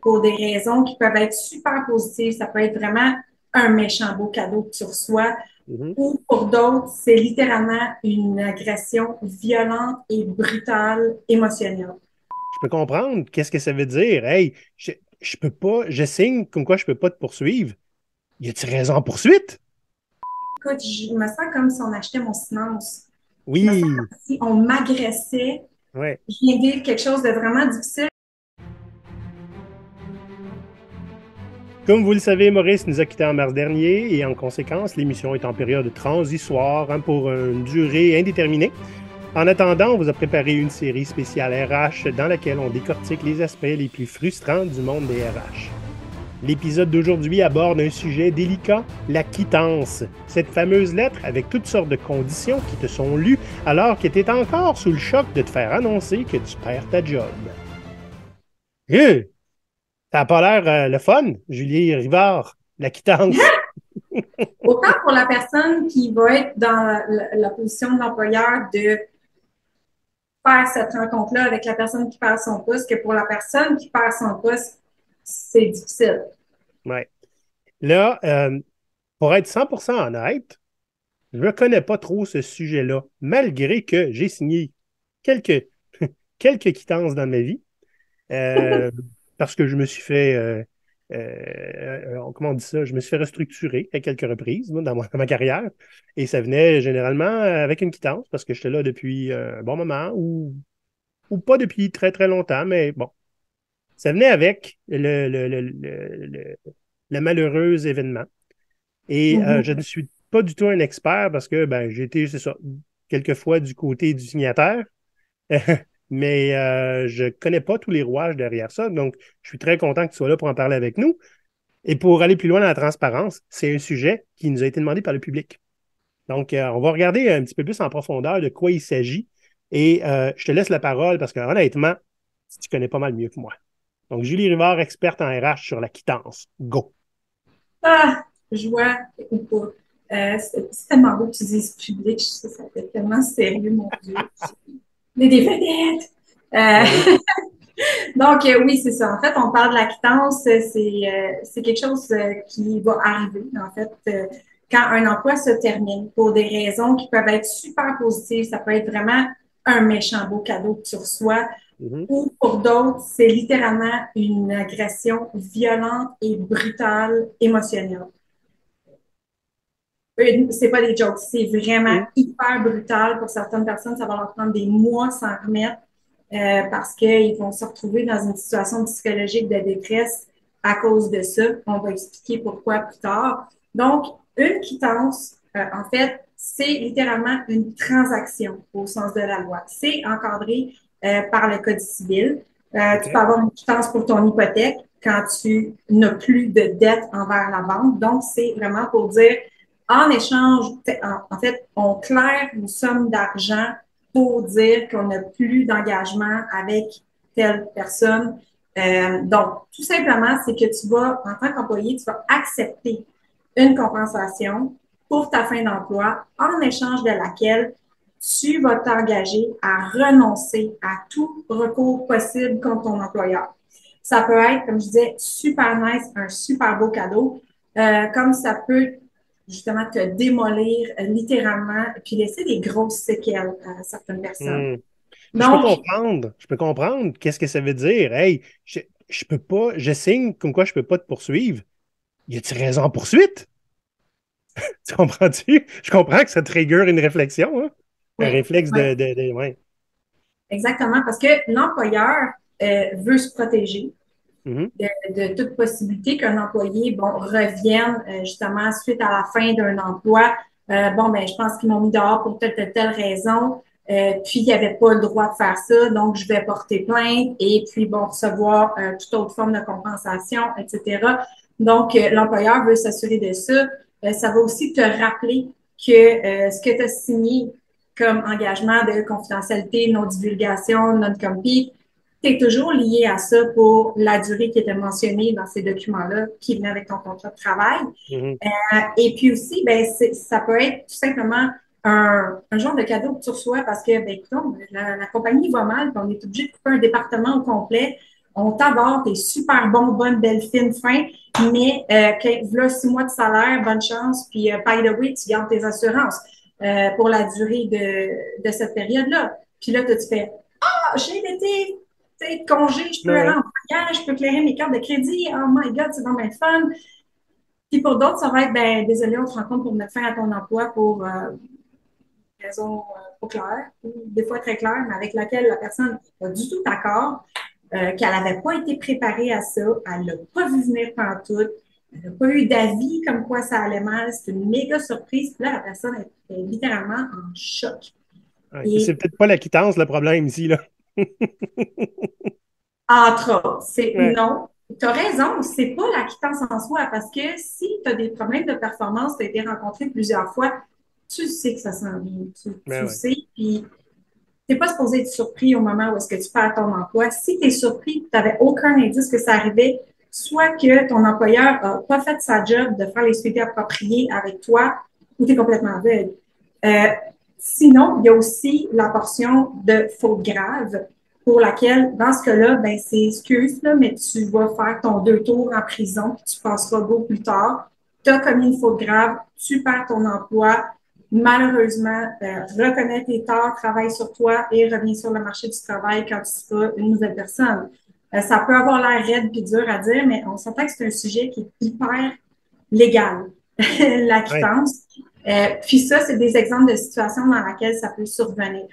pour des raisons qui peuvent être super positives. Ça peut être vraiment un méchant beau cadeau que tu reçois. Mhm. Ou pour d'autres, c'est littéralement une agression violente et brutale, émotionnelle. Je peux comprendre qu'est-ce que ça veut dire. Hey, je peux pas, je signe comme quoi je peux pas te poursuivre. Y a-t-il raison en poursuite? Écoute, je me sens comme si on achetait mon silence. Je me sens Oui, comme si on m'agressait. ouais. Je viens de vivre quelque chose de vraiment difficile. Comme vous le savez, Maurice nous a quittés en mars dernier et en conséquence, l'émission est en période transitoire pour une durée indéterminée. En attendant, on vous a préparé une série spéciale RH dans laquelle on décortique les aspects les plus frustrants du monde des RH. L'épisode d'aujourd'hui aborde un sujet délicat, la quittance. Cette fameuse lettre avec toutes sortes de conditions qui te sont lues alors que tu es encore sous le choc de te faire annoncer que tu perds ta job. Ça n'a pas l'air le fun, Julie Rivard, la quittance. Autant pour la personne qui va être dans la position de l'employeur de faire cette rencontre-là avec la personne qui perd son poste, que pour la personne qui perd son poste, c'est difficile. Ouais. Là, pour être 100% honnête, je ne connais pas trop ce sujet-là, malgré que j'ai signé quelques, quelques quittances dans ma vie, euh, parce que je me suis fait, comment on dit ça, je me suis fait restructurer à quelques reprises moi, dans ma carrière, et ça venait généralement avec une quittance, parce que j'étais là depuis un bon moment, ou pas depuis très, très longtemps, mais bon, ça venait avec le malheureux événement. Et je Mhm. ne suis pas du tout un expert parce que ben, j'ai été, c'est ça, quelquefois du côté du signataire, mais je ne connais pas tous les rouages derrière ça. Donc, je suis très content que tu sois là pour en parler avec nous. Et pour aller plus loin dans la transparence, c'est un sujet qui nous a été demandé par le public. Donc, on va regarder un petit peu plus en profondeur de quoi il s'agit. Et je te laisse la parole parce que honnêtement, tu connais pas mal mieux que moi. Donc, Julie Rivard, experte en RH sur la quittance. Go! Ah, joie ou pas. C'est tellement beau que tu dises public, ça fait tellement sérieux, mon Dieu. Mais des vedettes! Ben oui. Donc, oui, c'est ça. En fait, on parle de la quittance, c'est quelque chose qui va arriver, en fait, quand un emploi se termine pour des raisons qui peuvent être super positives. Ça peut être vraiment un méchant beau cadeau que tu reçois, Mhm. ou pour d'autres, c'est littéralement une agression violente et brutale, émotionnelle. C'est pas des jokes, c'est vraiment Mhm. hyper brutal. Pour certaines personnes, ça va leur prendre des mois sans remettre parce qu'ils vont se retrouver dans une situation psychologique de détresse à cause de ça. On va expliquer pourquoi plus tard. Donc, une quittance, en fait, c'est littéralement une transaction au sens de la loi. C'est encadré par le Code civil. Tu peux OK. avoir une quittance pour ton hypothèque quand tu n'as plus de dette envers la banque. Donc, c'est vraiment pour dire en échange, en fait, on claire une somme d'argent pour dire qu'on n'a plus d'engagement avec telle personne. Donc, tout simplement, c'est que tu vas, en tant qu'employé, tu vas accepter une compensation pour ta fin d'emploi en échange de laquelle tu vas t'engager à renoncer à tout recours possible contre ton employeur. Ça peut être, comme je disais, super nice, un super beau cadeau, comme ça peut justement te démolir littéralement, puis laisser des grosses séquelles à certaines personnes. Hmm. Donc, Je peux comprendre qu'est-ce que ça veut dire. Hey, je peux pas, je signe comme quoi je peux pas te poursuivre. Y a-t-il raison en poursuite? Tu comprends-tu? Je comprends que ça trigger une réflexion, hein? Un oui, réflexe oui, ouais. exactement, parce que l'employeur veut se protéger Mhm. de toute possibilité qu'un employé, bon, revienne justement suite à la fin d'un emploi. Bon, ben, je pense qu'ils m'ont mis dehors pour telle raison. Puis, il n'y avait pas le droit de faire ça, donc je vais porter plainte et puis, bon, recevoir toute autre forme de compensation, etc. Donc, l'employeur veut s'assurer de ça. Ça va aussi te rappeler que ce que tu as signé comme engagement de confidentialité, non-divulgation, non-compete, tu es toujours lié à ça pour la durée qui était mentionnée dans ces documents-là qui venaient avec ton contrat de travail. Mhm. Et puis aussi, ben, ça peut être tout simplement un genre de cadeau que tu reçois parce que, ben, écoute, la compagnie va mal, puis on est obligé de couper un département au complet. on t'adore, t'es super bon, bonne, belle, fine, fin, mais voilà 6 mois de salaire, bonne chance, puis by the way, tu gardes tes assurances pour la durée de cette période-là. Puis là, tu fais Ah, j'ai l'été, tu sais, congé, je peux aller Ouais. en voyage, je peux clairer mes cartes de crédit, oh my God, c'est vraiment fun. Puis pour d'autres, ça va être, ben, désolé, on te rencontre pour mettre fin à ton emploi pour raison pas claire, ou des fois très claire, mais avec laquelle la personne n'est pas du tout d'accord, qu'elle n'avait pas été préparée à ça, elle l'a pas vu venir pantoute, elle n'a pas eu d'avis comme quoi ça allait mal, c'est une méga surprise, puis là, la personne est littéralement en choc. Ouais. C'est Et peut-être pas la quittance le problème ici, là. entre autres, c'est Ouais. non. Tu as raison, c'est pas la quittance en soi, parce que si tu as des problèmes de performance, tu as été rencontré plusieurs fois, tu sais que ça s'en vient, Ben tu ouais. sais, puis tu n'es pas supposé être surpris au moment où est-ce que tu perds ton emploi. Si tu es surpris, tu n'avais aucun indice que ça arrivait, soit que ton employeur n'a pas fait sa job de faire les suivis appropriés avec toi, ou tu es complètement aveugle. Euh, Sinon, il y a aussi la portion de faute grave pour laquelle, dans ce cas-là, ben, c'est excuse, là, mais tu vas faire ton 2 tours en prison, puis tu passeras go plus tard. Tu as commis une faute grave, tu perds ton emploi, malheureusement, reconnais tes torts, travaille sur toi et reviens sur le marché du travail quand tu seras une nouvelle personne. Ça peut avoir l'air raide et dur à dire, mais on s'entend que c'est un sujet qui est hyper légal, la Ouais. quittance. Puis ça, c'est des exemples de situations dans lesquelles ça peut survenir.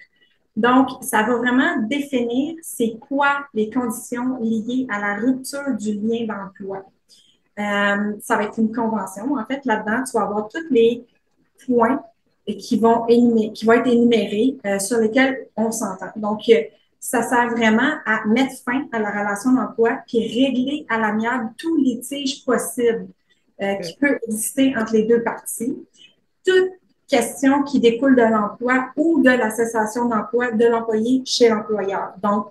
Donc, ça va vraiment définir c'est quoi les conditions liées à la rupture du lien d'emploi. Ça va être une convention. En fait, là-dedans, tu vas avoir tous les points qui vont être énumérés sur lesquels on s'entend. Donc, ça sert vraiment à mettre fin à la relation d'emploi puis régler à l'amiable tout litige possible qui peut exister entre les deux parties. Toute question qui découle de l'emploi ou de la cessation d'emploi de l'employé chez l'employeur. Donc,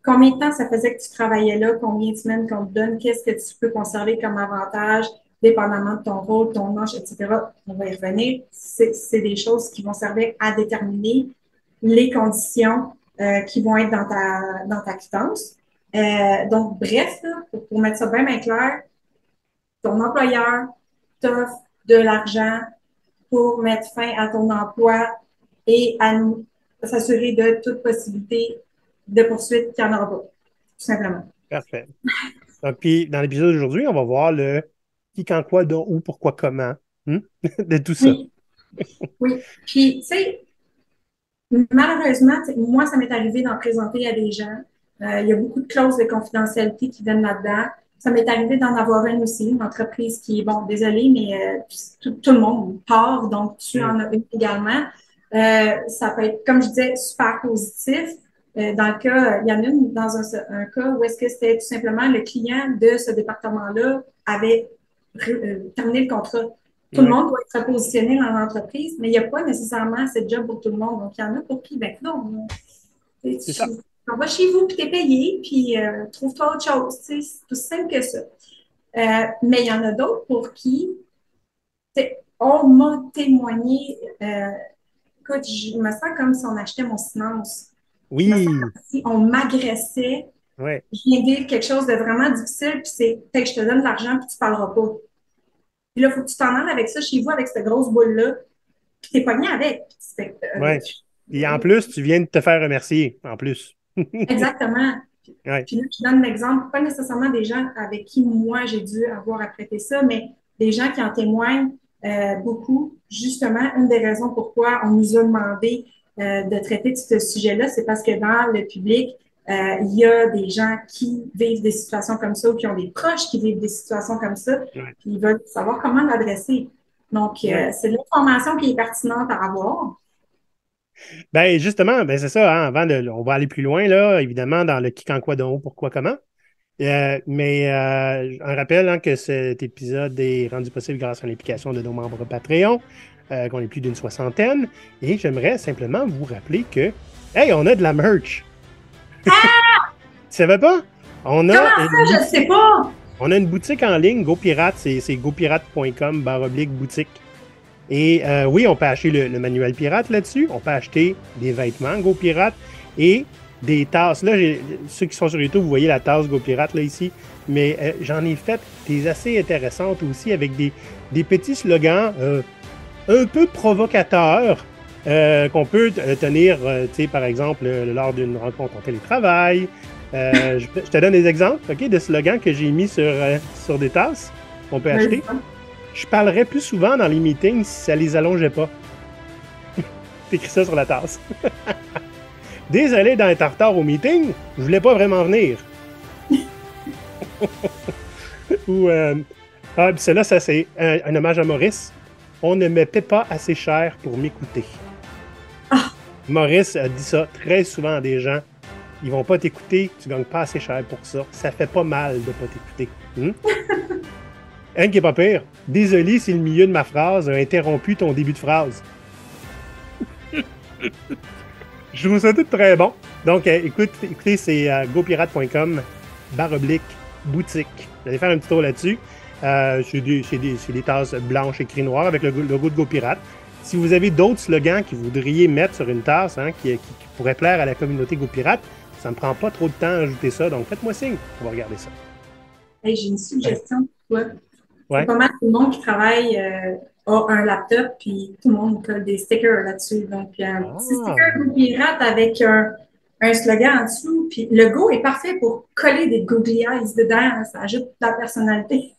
combien de temps ça faisait que tu travaillais là, combien de semaines qu'on te donne, qu'est-ce que tu peux conserver comme avantage, dépendamment de ton rôle, ton âge, etc. On va y revenir. C'est des choses qui vont servir à déterminer les conditions qui vont être dans ta quittance. Donc, bref, là, pour mettre ça bien, bien clair, ton employeur t'offre de l'argent pour mettre fin à ton emploi et à s'assurer de toute possibilité de poursuite qu'il n'y en aura pas, tout simplement. Parfait. Donc, puis, dans l'épisode d'aujourd'hui, on va voir le qui, quand, quoi, dont, où, pourquoi, comment, de tout ça. Oui, oui. Puis, tu sais, malheureusement, moi, ça m'est arrivé d'en présenter à des gens. Il y a beaucoup de clauses de confidentialité qui viennent là-dedans. Ça m'est arrivé d'en avoir une aussi, une entreprise qui est, bon, désolé, mais tout le monde part, donc tu Mm. en as une également. Ça peut être, comme je disais, super positif. Dans le cas, il y en a une dans un cas où est-ce que c'était tout simplement le client de ce département-là avait terminé le contrat. Tout le Ouais, monde doit être positionné dans l'entreprise, mais il n'y a pas nécessairement cette job pour tout le monde. Donc, il y en a pour qui? Ben, non. Tu c'est ça. t'en vas chez vous, puis t'es payé, puis trouve-toi autre chose. C'est aussi simple que ça. Mais il y en a d'autres pour qui on m'a témoigné. Écoute, je me sens comme si on achetait mon silence. Je me sens Oui, comme si on m'agressait. ouais, Je viens de vivre quelque chose de vraiment difficile, puis c'est peut-être que je te donne de l'argent, puis tu ne parleras pas. Puis là, il faut que tu t'en ailles avec ça chez vous, avec cette grosse boule-là, puis t'es pogné avec. ouais. Et en plus, tu viens de te faire remercier, en plus. Exactement. Ouais, Puis là, je donne l'exemple, pas nécessairement des gens avec qui moi j'ai dû avoir à prêter ça, mais des gens qui en témoignent beaucoup. Justement, une des raisons pourquoi on nous a demandé de traiter de ce sujet-là, c'est parce que dans le public, il y a des gens qui vivent des situations comme ça ou qui ont des proches qui vivent des situations comme ça, ouais, puis ils veulent savoir comment l'adresser. Donc, ouais. c'est de l'information qui est pertinente à avoir. Ben, justement, ben, c'est ça, hein, on va aller plus loin, là, évidemment, dans le qui, quand, quoi, dont, où, pourquoi, comment. Mais un rappel hein, que cet épisode est rendu possible grâce à l'implication de nos membres Patreon, qu'on est plus d'une soixantaine. Et j'aimerais simplement vous rappeler que, hey, on a de la merch. Tu savais pas? On Comment a ça, je ne sais pas? on a une boutique en ligne, GoPirate, c'est gopirate.com/boutique. Et oui, on peut acheter le manuel pirate là-dessus. On peut acheter des vêtements GoPirate. Et des tasses. Là, ceux qui sont sur YouTube, vous voyez la tasse GoPirate là ici, mais j'en ai fait des assez intéressantes aussi avec des petits slogans un peu provocateurs qu'on peut tenir, tu sais, par exemple, lors d'une rencontre en télétravail. Je te donne des exemples, OK, de slogans que j'ai mis sur des tasses qu'on peut acheter. Je parlerais plus souvent dans les meetings si ça les allongeait pas. T'écris ça sur la tasse. Désolé d'être en retard au meeting, je voulais pas vraiment venir. Ou, puis celle-là, ça c'est un hommage à Maurice. On ne me paie pas assez cher pour m'écouter. Ah. Maurice a dit ça très souvent à des gens. Ils vont pas t'écouter, tu gagnes pas assez cher pour ça. Ça fait pas mal de pas t'écouter. Un qui est pas pire. Désolé si le milieu de ma phrase a interrompu ton début de phrase. Je trouve ça tout très bon. Donc, écoutez, c'est gopirate.com/boutique. Vous allez faire un petit tour là-dessus. C'est des tasses blanches écrites noires avec le logo de GoPirate. Si vous avez d'autres slogans que vous voudriez mettre sur une tasse qui pourraient plaire à la communauté GoPirate, ça ne me prend pas trop de temps à ajouter ça. Donc, faites-moi signe. On va regarder ça. Hey, j'ai une suggestion pour toi. Ouais. C'est pas mal tout le monde qui travaille a un laptop, puis tout le monde colle des stickers là-dessus. Donc, un petit sticker GoPirate avec un slogan en dessous. Puis le Go est parfait pour coller des googly eyes dedans. Ça ajoute de la personnalité.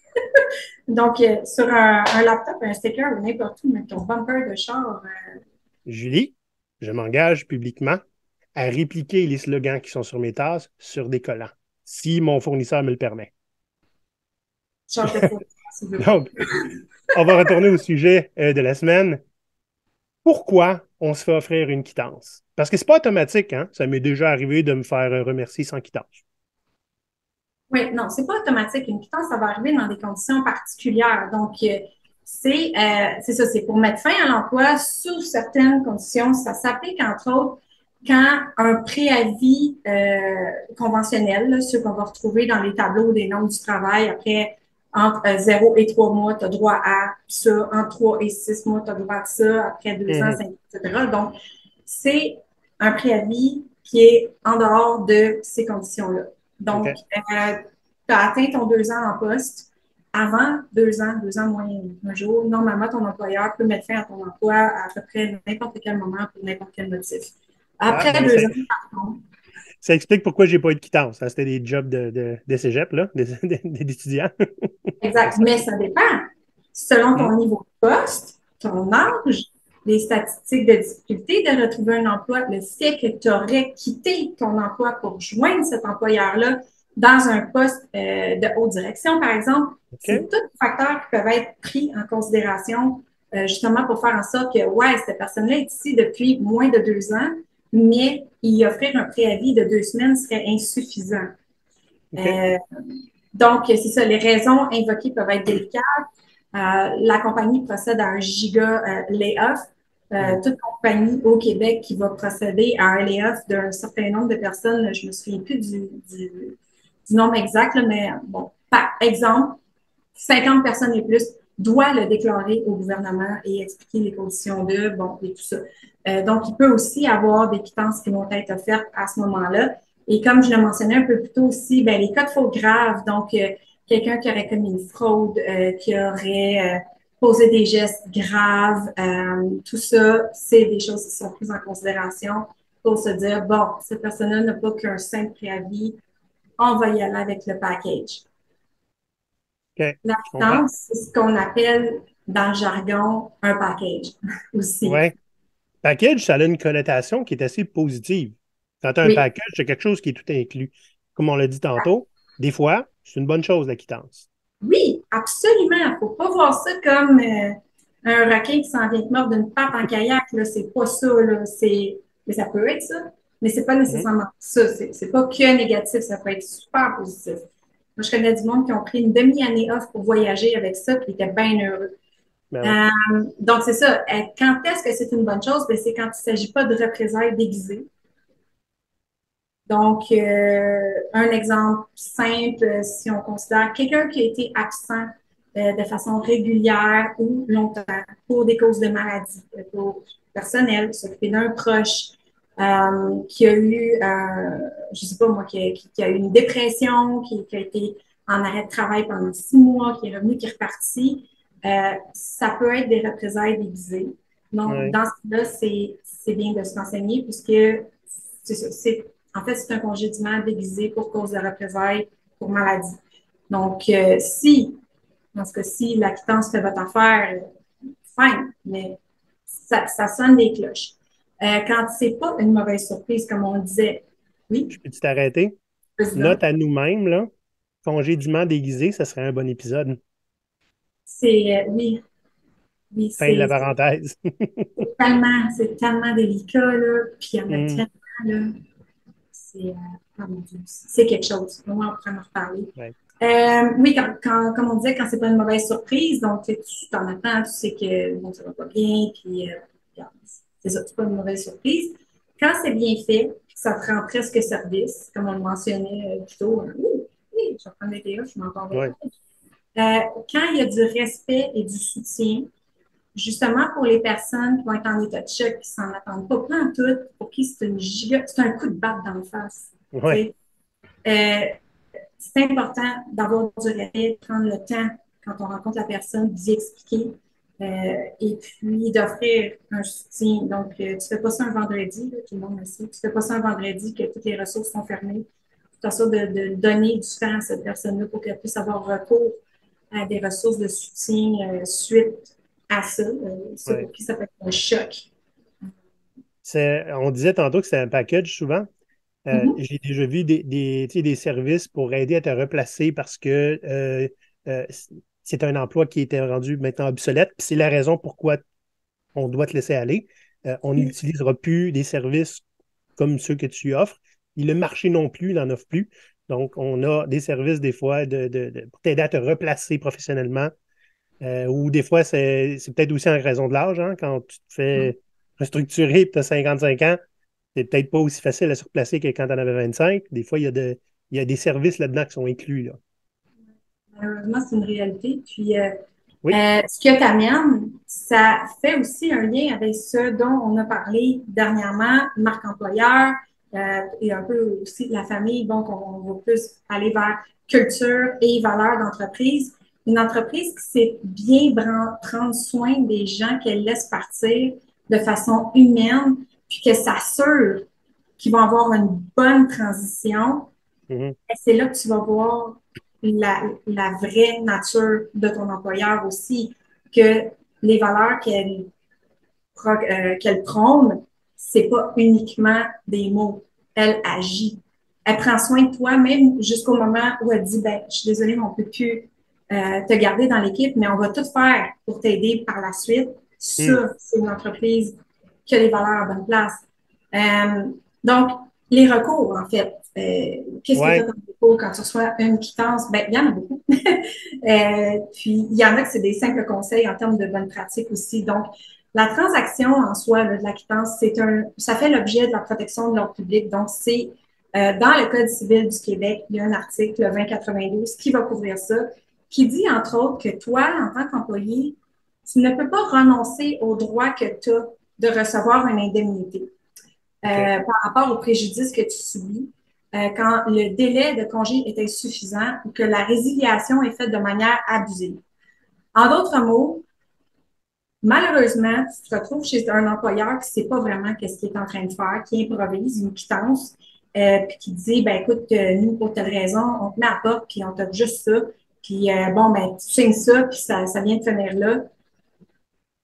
Donc, sur un laptop, un sticker ou n'importe où, même ton bumper de char. Julie, je m'engage publiquement à répliquer les slogans qui sont sur mes tasses sur des collants, si mon fournisseur me le permet. Donc, on va retourner au sujet de la semaine. Pourquoi on se fait offrir une quittance? Parce que c'est pas automatique, hein? Ça m'est déjà arrivé de me faire remercier sans quittance. Oui, non, c'est pas automatique. Une quittance, ça va arriver dans des conditions particulières. Donc, c'est ça, c'est pour mettre fin à l'emploi sous certaines conditions. Ça s'applique, entre autres, quand un préavis conventionnel, là, ceux qu'on va retrouver dans les tableaux des normes du travail, après entre 0 et 3 mois, tu as droit à ça, entre 3 et 6 mois, tu as droit à ça, après 2 ans, 5, etc. Donc, c'est un préavis qui est en dehors de ces conditions-là. Donc, tu as atteint ton 2 ans en poste. Avant 2 ans moins un jour, normalement, ton employeur peut mettre fin à ton emploi à peu près n'importe quel moment pour n'importe quel motif. Après 2 ans, par contre. Ça explique pourquoi j'ai pas eu de quittance. Hein? C'était des jobs de cégep, là, d'étudiants. Exact, mais ça dépend. Selon ton niveau de poste, ton âge, les statistiques de difficulté de retrouver un emploi, le fait que tu aurais quitté ton emploi pour joindre cet employeur-là dans un poste de haute direction, par exemple, c'est tous les facteurs qui peuvent être pris en considération justement pour faire en sorte que, ouais, cette personne-là est ici depuis moins de 2 ans, mais y offrir un préavis de 2 semaines serait insuffisant. Donc, c'est ça, les raisons invoquées peuvent être délicates. La compagnie procède à un giga layoff. Toute compagnie au Québec qui va procéder à un layoff d'un certain nombre de personnes, je me souviens plus du nombre exact, là, mais bon, par exemple, 50 personnes et plus doit le déclarer au gouvernement et expliquer les conditions de, bon, et tout ça. Donc, il peut aussi avoir des quittances qui vont être offertes à ce moment-là. Et comme je le mentionnais un peu plus tôt aussi, ben, les cas de faute graves, donc quelqu'un qui aurait commis une fraude, qui aurait posé des gestes graves, tout ça, c'est des choses qui sont prises en considération pour se dire, bon, cette personne-là n'a pas qu'un simple préavis, on va y aller avec le package. La quittance, c'est ce qu'on appelle dans le jargon un package aussi. Oui. Package, ça a une connotation qui est assez positive. Quand tu as un package, c'est quelque chose qui est tout inclus. Comme on l'a dit tantôt, des fois, c'est une bonne chose, la quittance. Oui, absolument. Il ne faut pas voir ça comme un requin qui s'en vient de mordre d'une patte en kayak. C'est pas ça. Là. Mais ça peut être ça, mais c'est pas nécessairement ça. C'est pas que négatif, ça peut être super positif. Moi, je connais du monde qui ont pris une demi-année off pour voyager avec ça, puis ils étaient bien heureux. Donc, c'est ça. Quand est-ce que c'est une bonne chose? Ben, c'est quand il ne s'agit pas de représailles déguisées. Donc, un exemple simple, si on considère quelqu'un qui a été absent de façon régulière ou longtemps pour des causes de maladie, pour personnel, s'occuper d'un proche, qui a eu, je sais pas moi, qui a eu une dépression, qui a été en arrêt de travail pendant 6 mois, qui est revenu, qui est reparti, ça peut être des représailles déguisées. Donc, Ouais. dans ce cas-là, c'est bien de se renseigner puisque c'est ça, en fait, c'est un congédiement déguisé pour cause de représailles pour maladie. Donc, si, dans ce cas-ci, la quittance fait votre affaire, fine, mais ça sonne des cloches. Quand c'est pas une mauvaise surprise, comme on le disait, oui, Je peux t'arrêter? président, Note à nous-mêmes, là. Congédiement déguisé, ça serait un bon épisode. oui, oui, Fin de la parenthèse. c'est tellement délicat, là, puis il y en a Hmm, tellement, là, c'est, oh mon Dieu, c'est quelque chose. Moi, on pourrait en reparler. ouais. Oui, comme on disait, quand c'est pas une mauvaise surprise, donc tu t'en attends, tu sais que bon, ça va pas bien, puis c'est ça, c'est pas une mauvaise surprise. Quand c'est bien fait, ça te rend presque service, comme on le mentionnait plus tôt. Hein. Oui, oui, je reprends des théâtres, je m'entends pas. Ouais. Quand il y a du respect et du soutien, justement pour les personnes qui vont être en état de choc, qui s'en attendent pas en tout, pour qui c'est un coup de batte dans le face. Tu Ouais. sais. C'est important d'avoir du respect, de prendre le temps quand on rencontre la personne, d'y expliquer et puis d'offrir un soutien. Donc, tu ne fais pas ça un vendredi, là, tout le monde le sait. Tu ne fais pas ça un vendredi que toutes les ressources sont fermées. Tu as de donner du temps à cette personne-là pour qu'elle puisse avoir recours à des ressources de soutien suite à ça. Ça Ouais. pour qui ça peut être un choc. On disait tantôt que c'est un package souvent. Mm-hmm. J'ai déjà vu tu sais, des services pour aider à te replacer parce que euh, c'est un emploi qui était rendu maintenant obsolète. Puis c'est la raison pourquoi on doit te laisser aller. On n'utilisera plus des services comme ceux que tu offres. Et le marché non plus n'en offre plus. Donc, on a des services des fois pour t'aider à te replacer professionnellement. Ou des fois, c'est peut-être aussi en raison de l'âge. Hein, quand tu te fais restructurer et tu as 55 ans, c'est peut-être pas aussi facile à se replacer que quand tu en avais 25. Des fois, il y a des services là-dedans qui sont inclus. Là. Malheureusement, c'est une réalité. Puis, Oui. ce que tu amènes, ça fait aussi un lien avec ce dont on a parlé dernièrement, marque employeur et un peu aussi la famille. Donc, on va plus aller vers culture et valeurs d'entreprise. Une entreprise qui sait bien prendre soin des gens qu'elle laisse partir de façon humaine, puis que s'assure qu'ils vont avoir une bonne transition, Mhm. c'est là que tu vas voir la vraie nature de ton employeur aussi, que les valeurs qu'elle prône, c'est pas uniquement des mots. Elle agit. Elle prend soin de toi, même jusqu'au moment où elle dit, ben, je suis désolée, mais on peut plus te garder dans l'équipe, mais on va tout faire pour t'aider par la suite. Mhm. Ça, c'est une entreprise qui a les valeurs à bonne place. Euh, donc, les recours, en fait. Qu'est-ce que tu as Ouais. comme recours quand tu reçois une quittance? Ben, il y en a beaucoup. Puis, il y en a que c'est des simples conseils en termes de bonne pratique aussi. Donc, la transaction en soi là, de la quittance, ça fait l'objet de la protection de l'ordre public. Donc, c'est dans le Code civil du Québec, il y a un article, le 2092, qui va couvrir ça, qui dit, entre autres, que toi, en tant qu'employé, tu ne peux pas renoncer au droit que tu as de recevoir une indemnité OK. par rapport au préjudice que tu subis quand le délai de congé est insuffisant ou que la résiliation est faite de manière abusive. En d'autres mots, malheureusement, tu te retrouves chez un employeur qui ne sait pas vraiment qu'est-ce qu'il est en train de faire, qui improvise une quittance, puis qui dit, ben écoute, nous, pour telle raison, on te met à la porte, puis on t'a juste ça, puis bon, ben tu signes ça, puis ça vient de finir là.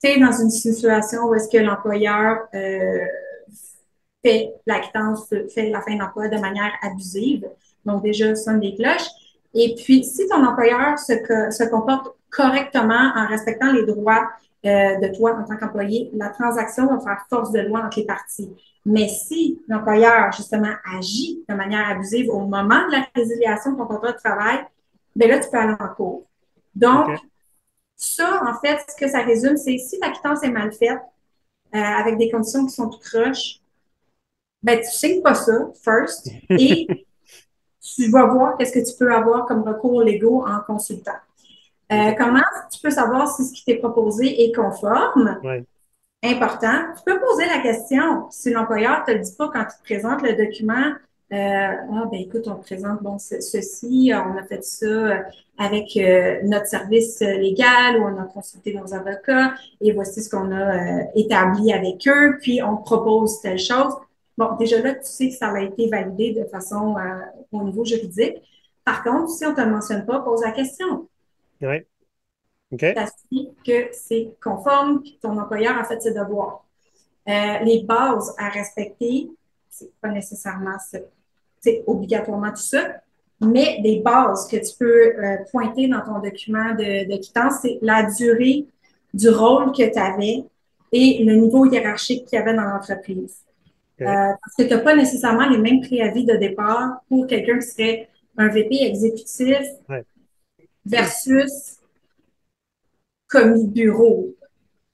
Tu es dans une situation où est-ce que l'employeur fait la quittance, fait la fin d'emploi de manière abusive. Donc, déjà, sonne des cloches. Et puis, si ton employeur se comporte correctement en respectant les droits de toi en tant qu'employé, la transaction va faire force de loi entre les parties. Mais si l'employeur, justement, agit de manière abusive au moment de la résiliation de ton contrat de travail, bien là, tu peux aller en cours. Donc, OK. ça, en fait, ce que ça résume, c'est si ta quittance est mal faite, avec des conditions qui sont tout croches, ben, tu signes pas ça, first, et tu vas voir qu'est-ce que tu peux avoir comme recours légaux en consultant. OK. Comment tu peux savoir si ce qui t'est proposé est conforme? Ouais. important. Tu peux poser la question si l'employeur ne te le dit pas quand il te présente le document. Ah, ben écoute, on te présente bon, ceci, on a fait ça avec notre service légal ou on a consulté nos avocats et voici ce qu'on a établi avec eux, puis on te propose telle chose. Bon, déjà là, tu sais que ça a été validé de façon au niveau juridique. Par contre, si on ne te le mentionne pas, pose la question. Oui. OK. T'assurer que c'est conforme, que ton employeur a fait ses devoirs. Les bases à respecter, c'est pas nécessairement ça, c'est obligatoirement tout ça, mais des bases que tu peux pointer dans ton document de quittance, c'est la durée du rôle que tu avais et le niveau hiérarchique qu'il y avait dans l'entreprise. OK. Parce que tu n'as pas nécessairement les mêmes préavis de départ pour quelqu'un qui serait un VP exécutif Ouais. versus commis bureau.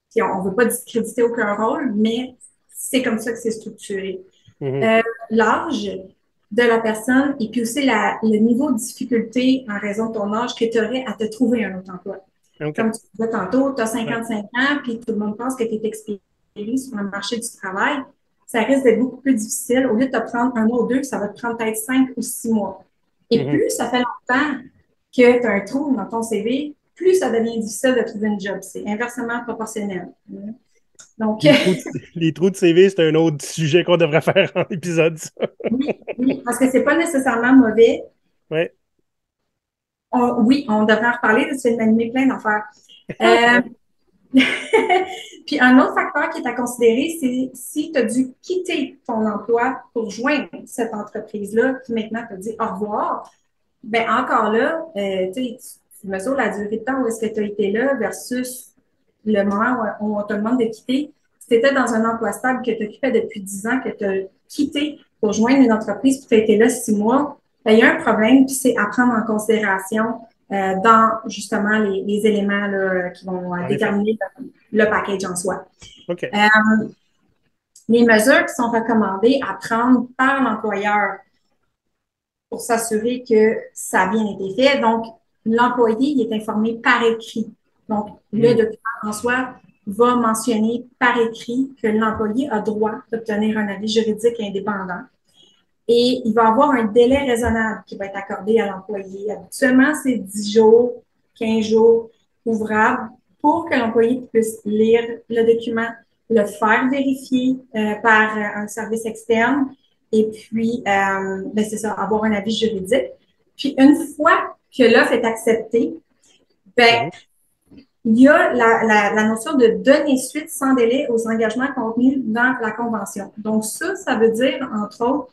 Puis on ne veut pas discréditer aucun rôle, mais c'est comme ça que c'est structuré. Mhm. L'âge de la personne et puis aussi le niveau de difficulté en raison de ton âge que tu aurais à te trouver un autre emploi. OK. Comme tu disais tantôt, tu as Ouais. 55 ans, puis tout le monde pense que tu es expérimenté sur le marché du travail. Ça risque d'être beaucoup plus difficile. Au lieu de te prendre un mois ou deux, ça va te prendre peut-être 5 ou 6 mois. Et Mhm. plus ça fait longtemps que tu as un trou dans ton CV, plus ça devient difficile de trouver une job. C'est inversement proportionnel. Donc, Les trous de, les trous de CV, c'est un autre sujet qu'on devrait faire en épisode, ça. oui, oui, parce que c'est pas nécessairement mauvais. Ouais. Oui, on devrait en reparler, tu viens de m'animer plein d'affaires. Euh, Puis un autre facteur qui est à considérer, c'est si tu as dû quitter ton emploi pour joindre cette entreprise-là qui maintenant te dit au revoir, ben encore là, tu mesures la durée de temps où est-ce que tu as été là versus le moment où on te demande de quitter. Si tu étais dans un emploi stable que tu occupais depuis 10 ans, que tu as quitté pour joindre une entreprise, puis tu as été là 6 mois, ben, il y a un problème, puis c'est à prendre en considération dans justement les éléments là, qui vont En effet. déterminer le package en soi. OK. Les mesures qui sont recommandées à prendre par l'employeur pour s'assurer que ça a bien été fait. Donc, l'employé il est informé par écrit. Donc, le Mhm. document en soi va mentionner par écrit que l'employé a droit d'obtenir un avis juridique indépendant. Et il va avoir un délai raisonnable qui va être accordé à l'employé. Habituellement, c'est 10 jours, 15 jours ouvrables pour que l'employé puisse lire le document, le faire vérifier par un service externe et puis, ben c'est ça, avoir un avis juridique. Puis, une fois que l'offre est acceptée, ben, Mhm. il y a la notion de donner suite sans délai aux engagements contenus dans la convention. Donc, ça veut dire, entre autres,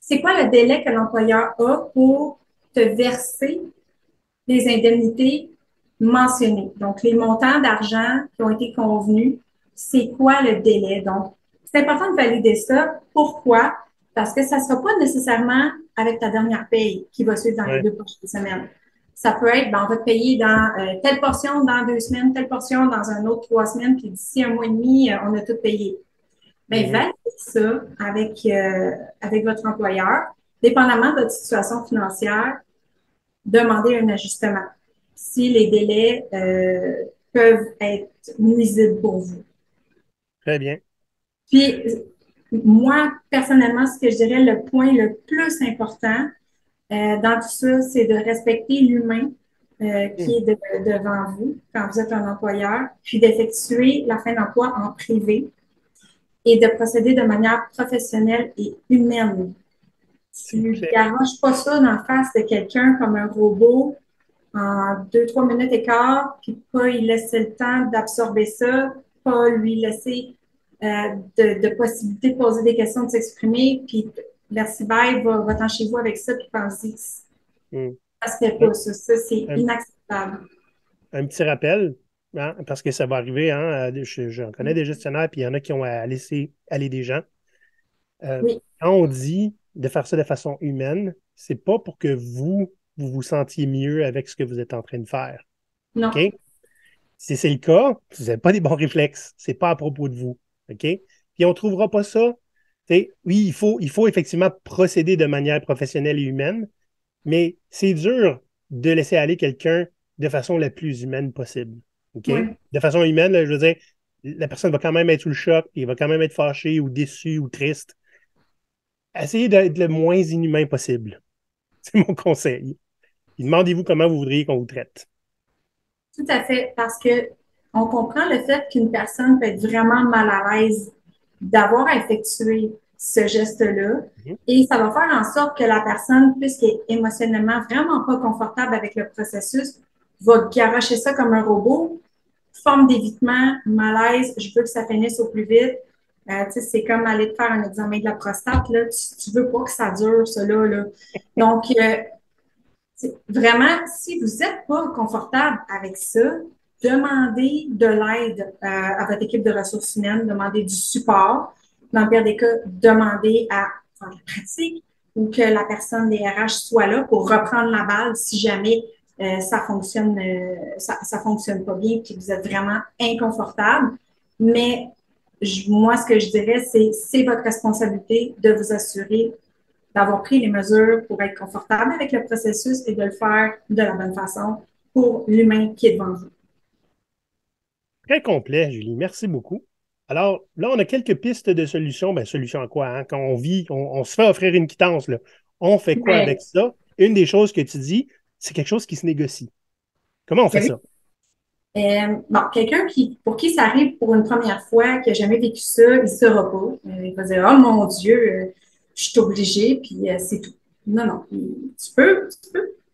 c'est quoi le délai que l'employeur a pour te verser les indemnités mentionnées? Donc, les montants d'argent qui ont été convenus, c'est quoi le délai? Donc, c'est important de valider ça. Pourquoi? Parce que ça ne sera pas nécessairement avec ta dernière paye qui va suivre dans les Ouais. 2 prochaines semaines. Ça peut être, ben, on va te payer dans telle portion dans 2 semaines, telle portion dans un autre 3 semaines, puis d'ici un mois et demi, on a tout payé. Bien, Mhm. validez ça avec votre employeur. Dépendamment de votre situation financière, demandez un ajustement si les délais peuvent être nuisibles pour vous. Très bien. Puis, moi, personnellement, ce que je dirais le point le plus important dans tout ça, c'est de respecter l'humain qui Mhm. est devant vous quand vous êtes un employeur, puis d'effectuer la fin d'emploi en privé et de procéder de manière professionnelle et humaine. Tu C'est garoches pas ça dans la face de quelqu'un comme un robot en 2, 3 minutes et quart, puis pas lui laisser le temps d'absorber ça, pas lui laisser de possibilité de poser des questions, de s'exprimer, puis merci, bye, va-t'en chez vous avec ça, puis pense-y. mhm. Ça se fait un, pas, ça c'est un- inacceptable. un petit rappel, hein, parce que ça va arriver, hein, j'en connais des gestionnaires, puis il y en a qui ont à laisser aller des gens. Oui, Quand on dit de faire ça de façon humaine, c'est pas pour que vous vous sentiez mieux avec ce que vous êtes en train de faire. OK? non, Si c'est le cas, vous n'avez pas des bons réflexes. C'est pas à propos de vous. OK? Puis on ne trouvera pas ça. Oui, il faut effectivement procéder de manière professionnelle et humaine, mais c'est dur de laisser aller quelqu'un de façon la plus humaine possible. OK? oui, De façon humaine, là, je veux dire, la personne va quand même être sous le choc, puis il va quand même être fâché ou déçu ou triste. Essayez d'être le moins inhumain possible. C'est mon conseil. Puis demandez-vous comment vous voudriez qu'on vous traite. Tout à fait, parce que on comprend le fait qu'une personne peut être vraiment mal à l'aise d'avoir effectué ce geste-là. Mhm. Et ça va faire en sorte que la personne, puisqu'elle est émotionnellement vraiment pas confortable avec le processus, va garocher ça comme un robot, forme d'évitement, malaise, je veux que ça finisse au plus vite. C'est comme aller te faire un examen de la prostate, là. Tu veux pas que ça dure, cela, là. Donc, vraiment, si vous n'êtes pas confortable avec ça, demandez de l'aide à votre équipe de ressources humaines, demandez du support. Dans le pire des cas, demandez à faire la pratique ou que la personne des RH soit là pour reprendre la balle si jamais ça fonctionne pas bien et que vous êtes vraiment inconfortable. Mais moi, ce que je dirais, c'est votre responsabilité de vous assurer d'avoir pris les mesures pour être confortable avec le processus et de le faire de la bonne façon pour l'humain qui est devant vous. Très complet, Julie. Merci beaucoup. Alors, là, on a quelques pistes de solutions. Ben, solution à quoi? Hein? Quand on vit, on se fait offrir une quittance, là. On fait quoi Mais, avec ça? Une des choses que tu dis, c'est quelque chose qui se négocie. Comment on fait oui. ça? Bon, quelqu'un pour qui ça arrive pour une première fois, qui n'a jamais vécu ça, il ne saura pas. Il va dire, oh mon Dieu, je suis obligée, puis c'est tout. Non, non. Tu peux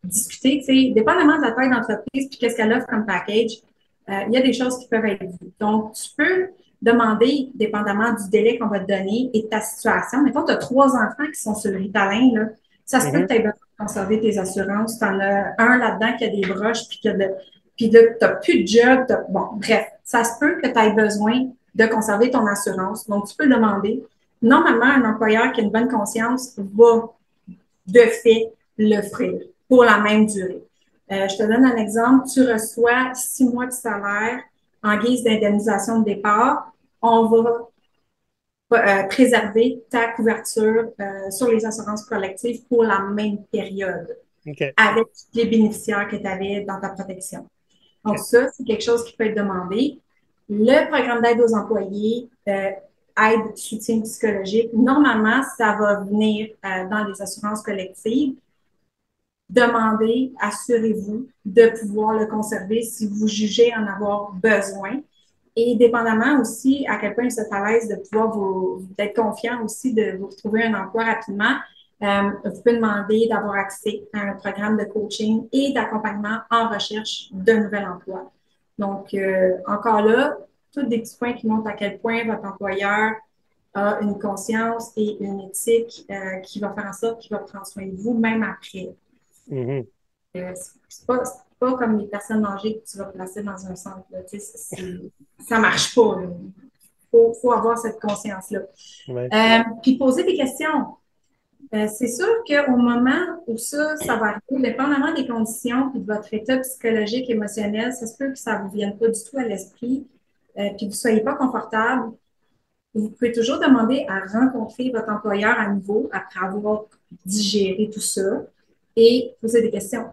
discuter, tu sais, dépendamment de la taille d'entreprise, puis qu'est-ce qu'elle offre comme package, il y a des choses qui peuvent être vues. Donc, tu peux demander, dépendamment du délai qu'on va te donner et de ta situation. Mettons, tu as 3 enfants qui sont sur le Ritalin, là. Ça se peut que Mhm. tu aies besoin de conserver tes assurances. Tu en as un là-dedans qui a des broches, puis là, tu n'as plus de job. Bon, bref, ça se peut que tu aies besoin de conserver ton assurance. Donc, tu peux le demander. Normalement, un employeur qui a une bonne conscience va de fait l'offrir pour la même durée. Je te donne un exemple. Tu reçois 6 mois de salaire en guise d'indemnisation de départ. On va préserver ta couverture sur les assurances collectives pour la même période OK. avec les bénéficiaires que tu avais dans ta protection. Donc, OK. ça, c'est quelque chose qui peut être demandé. Le programme d'aide aux employés, aide, soutien psychologique, normalement, ça va venir dans les assurances collectives. Demandez, assurez-vous de pouvoir le conserver si vous jugez en avoir besoin. Et dépendamment aussi à quel point vous êtes à l'aise de pouvoir d'être confiant aussi de vous retrouver un emploi rapidement, vous pouvez demander d'avoir accès à un programme de coaching et d'accompagnement en recherche de nouvel emploi. Donc, encore là, tous des petits points qui montrent à quel point votre employeur a une conscience et une éthique qui va faire en sorte qu'il va prendre soin de vous même après. Mhm. C'est pas comme les personnes âgées que tu vas placer dans un centre. Là. Ça ne marche pas. Il faut avoir cette conscience-là. Ouais. Puis poser des questions. C'est sûr qu'au moment où ça va arriver, dépendamment des conditions et de votre état psychologique, émotionnel, ça se peut que ça ne vous vienne pas du tout à l'esprit, puis que vous ne soyez pas confortable. Vous pouvez toujours demander à rencontrer votre employeur à nouveau après avoir digéré tout ça et poser des questions.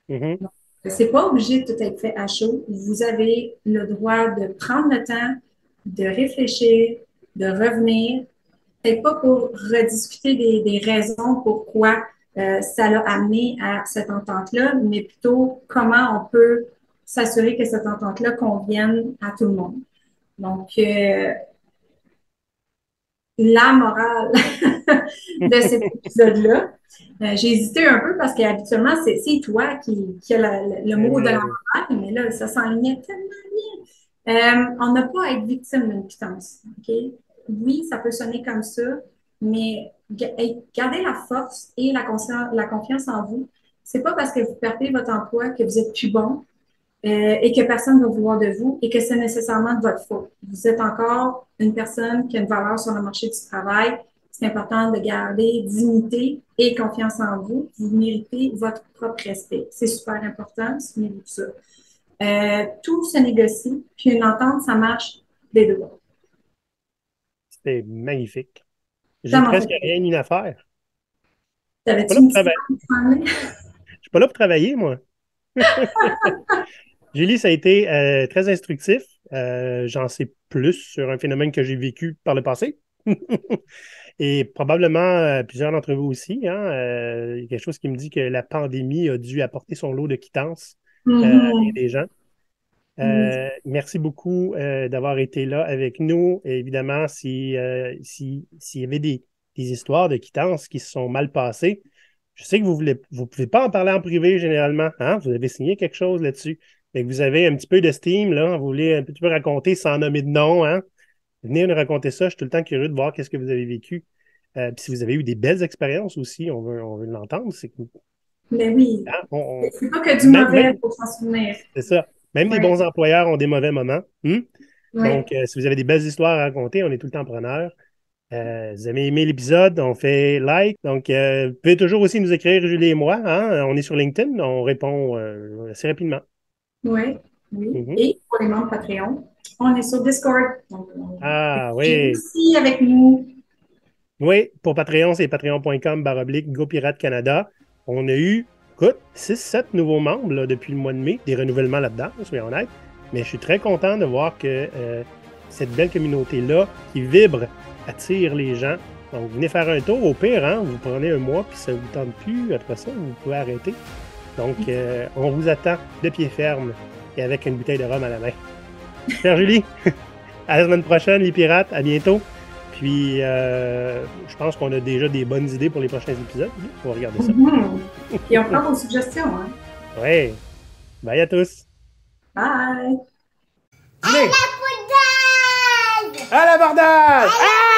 Mhm. C'est pas obligé de tout être fait à chaud. Vous avez le droit de prendre le temps, de réfléchir, de revenir. Peut-être pas pour rediscuter des raisons pourquoi ça l'a amené à cette entente-là, mais plutôt comment on peut s'assurer que cette entente-là convienne à tout le monde. Donc, la morale de cet épisode-là. J'ai hésité un peu parce qu'habituellement, c'est toi qui as le Ben mot de oui, la ben oui. morale, mais là, ça s'enlignait tellement bien. On n'a pas à être victime d'une quittance. Okay? Oui, ça peut sonner comme ça, mais gardez la force et la confiance en vous. C'est pas parce que vous perdez votre emploi que vous êtes plus bon, et que personne ne va vouloir de vous et que c'est nécessairement de votre faute. Vous êtes encore une personne qui a une valeur sur le marché du travail. C'est important de garder dignité et confiance en vous. Vous méritez votre propre respect. C'est super important, souvenez-vous de ça. Tout se négocie, puis une entente, ça marche des deux bords. C'était magnifique. Ça J'ai m'a fait presque plaisir. rien à faire. Je suis pas T'avais-tu là une pour petite travailler. langue pour parler? Je suis pas là pour travailler, moi. Julie, ça a été très instructif. j'en sais plus sur un phénomène que j'ai vécu par le passé. Et probablement plusieurs d'entre vous aussi. Hein, il y a quelque chose qui me dit que la pandémie a dû apporter son lot de quittances à bien Mhm. des gens. Oui. Merci beaucoup d'avoir été là avec nous. Et évidemment, s'il y avait des histoires de quittances qui se sont mal passées, je sais que vous ne pouvez pas en parler en privé généralement. Hein? Vous avez signé quelque chose là-dessus. Et que vous avez un petit peu d'estime, là. Vous voulez un petit peu raconter sans nommer de nom. Hein? Venez nous raconter ça. Je suis tout le temps curieux de voir qu'est-ce que vous avez vécu. Puis si vous avez eu des belles expériences aussi, on veut l'entendre. Mais oui, Hein, c'est pas que du même, mauvais même, pour s'en souvenir. c'est ça. Même des Oui, bons employeurs ont des mauvais moments. oui, Donc, si vous avez des belles histoires à raconter, on est tout le temps preneur. Vous avez aimé l'épisode, on fait like. Donc, vous pouvez toujours aussi nous écrire, Julie et moi. Hein? On est sur LinkedIn, on répond assez rapidement. oui, oui. Mhm. Et pour les membres Patreon, on est sur Discord. Donc, Ah et oui. aussi avec nous. Oui, pour Patreon, c'est patreon.com/GoPirate Canada. On a eu, écoute, 6-7 nouveaux membres là, depuis le mois de mai, des renouvellements là-dedans, soyons honnêtes. Mais je suis très content de voir que cette belle communauté-là qui vibre attire les gens. Donc, venez faire un tour. Au pire, hein, vous prenez un mois, puis ça ne vous tente plus. Après ça, vous pouvez arrêter. Donc, on vous attend de pied ferme et avec une bouteille de rhum à la main. Chère Julie, à la semaine prochaine, les pirates. À bientôt. Puis, je pense qu'on a déjà des bonnes idées pour les prochains épisodes. On va regarder ça. Puis on prend vos suggestions. Hein? Oui. Bye à tous. Bye! À l'abordage! À l'abordage! Ah!